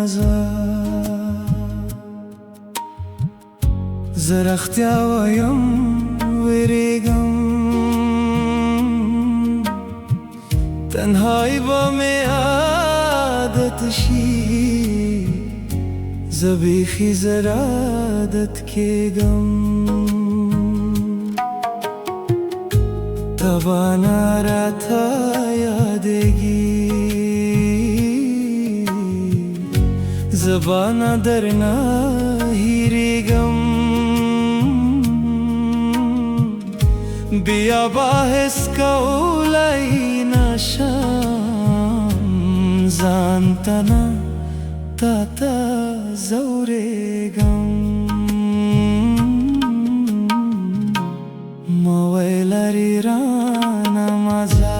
maza zarakhtia wayam veregam tanhai ba me aadat shi zabikhi zaradat ke gam तबाना था यादेगी ज़बाना दरना हीरे गम बिया बाहिस का उलाई नाशाम जानता ना ताता ज़ौरे गम मवैलारी राना मजा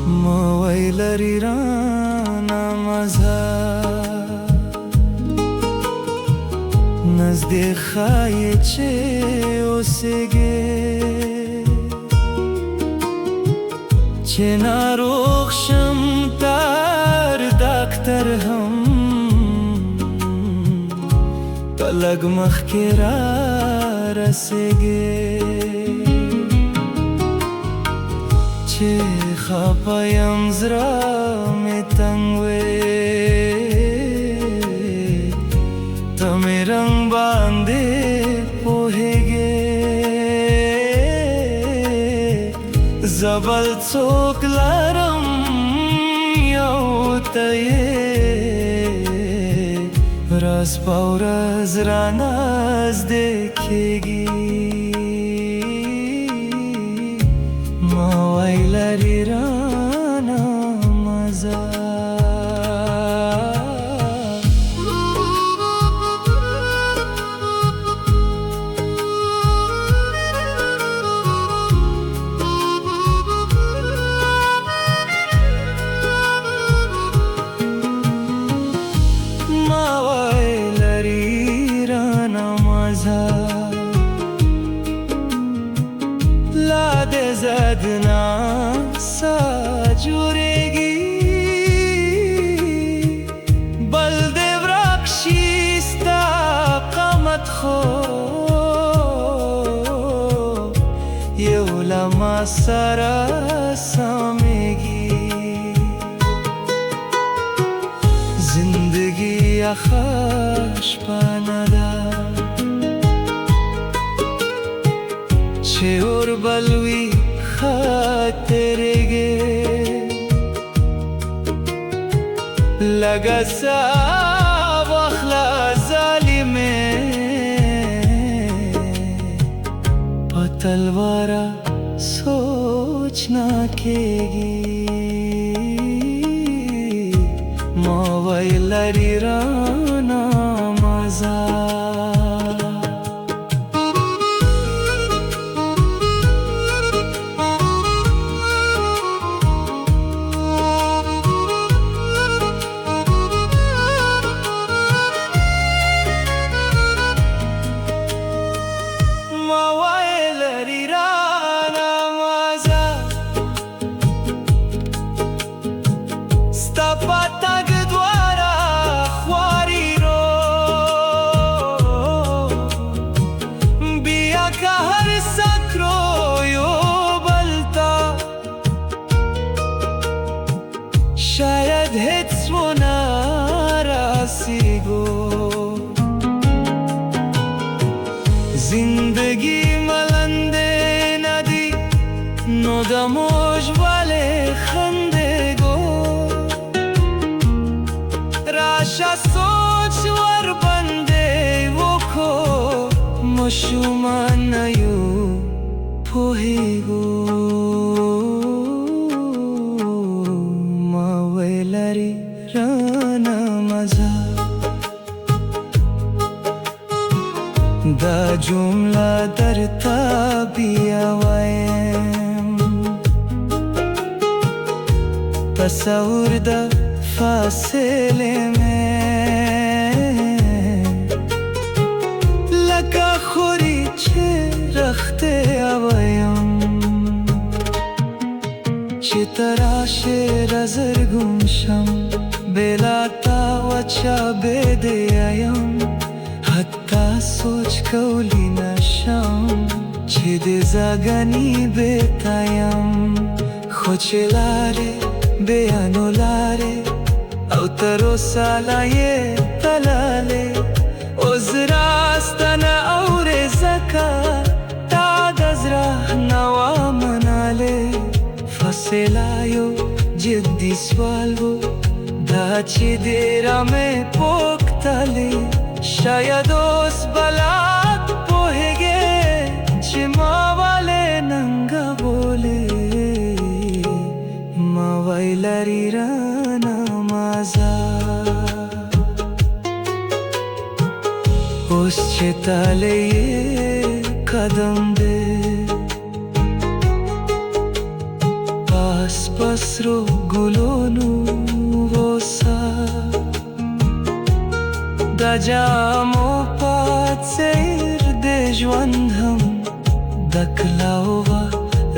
मवैलारी राना मजा नज़दीक खाये चे ओसेगे चेना रोखशम तार दाख्तर हम पलग मखकेरा रसेगे चे खापायम जरा में तंगवे तमे रंग बांधे पोहेगे जबल चोक लारम यावताये रास पावराज रानाज देखेगी मवैलारी राना मजा लादे जदना सा जुरेगी बलदे वृक्षिस्ता कामत खो ये उलमा सारा सामेगी जिंदगी आखाश पानदा और बलवी खातेरेगे लगा सा वखला जालिमे तलवारा सोचना केगी मवैलारी राना मजा शायद हिच वो नाराज़िगो जिंदगी मलंदे नदी नोदमोज वाले खंदे गो राशा सोच वर बंदे वो खो मशुमान यू पोहेगो मवैलारी राना मजा दा जुमला दरता बियावायम तस्वुर दा फासिले में लगा खुरी छे تراشه رزرگون شم بلاتا وچا بدهیم حتی سوچ کولی نشم چه ده زاگانی بتایم خوچه لاره بیانو لاره او ترو سالای تلاله از راستن او رزکا تا دزرا نوا مناله فصلایو جدی سوال بو دا چی دیرا میں پوکتاله شاید اس بلاد پوہگے چی ماوالے ننگا بولے ماوائی لری رانا مازا اس چتالے یہ قدم دے پاس پاس رو گلونو وسا دا جامو پات سیر دے ژوندهم د کلاو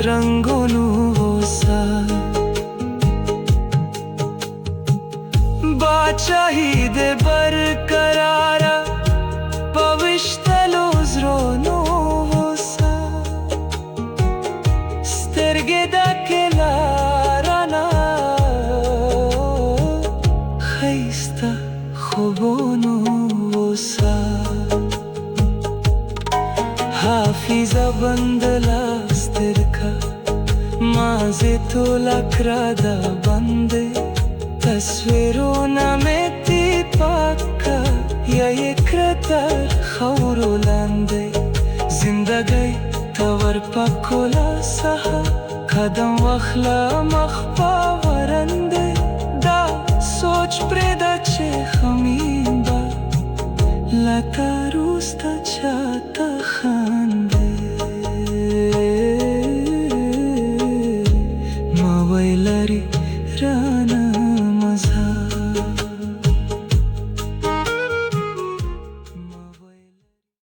رنگونو وسا باچاهی دے برقرارا پوشتلو زرونو وسا سترگے دا کلارانا خیستا خوبونو وسا حافظا بندلا سترکا مازے تو لکرادا بندے تصویرونه می تی پاکا یا یک رتر خورو لنده زندگی تور پاکولا سها قدم وخلا مخبا ورنده دا سوچ پردا چه خمین با لتا روستا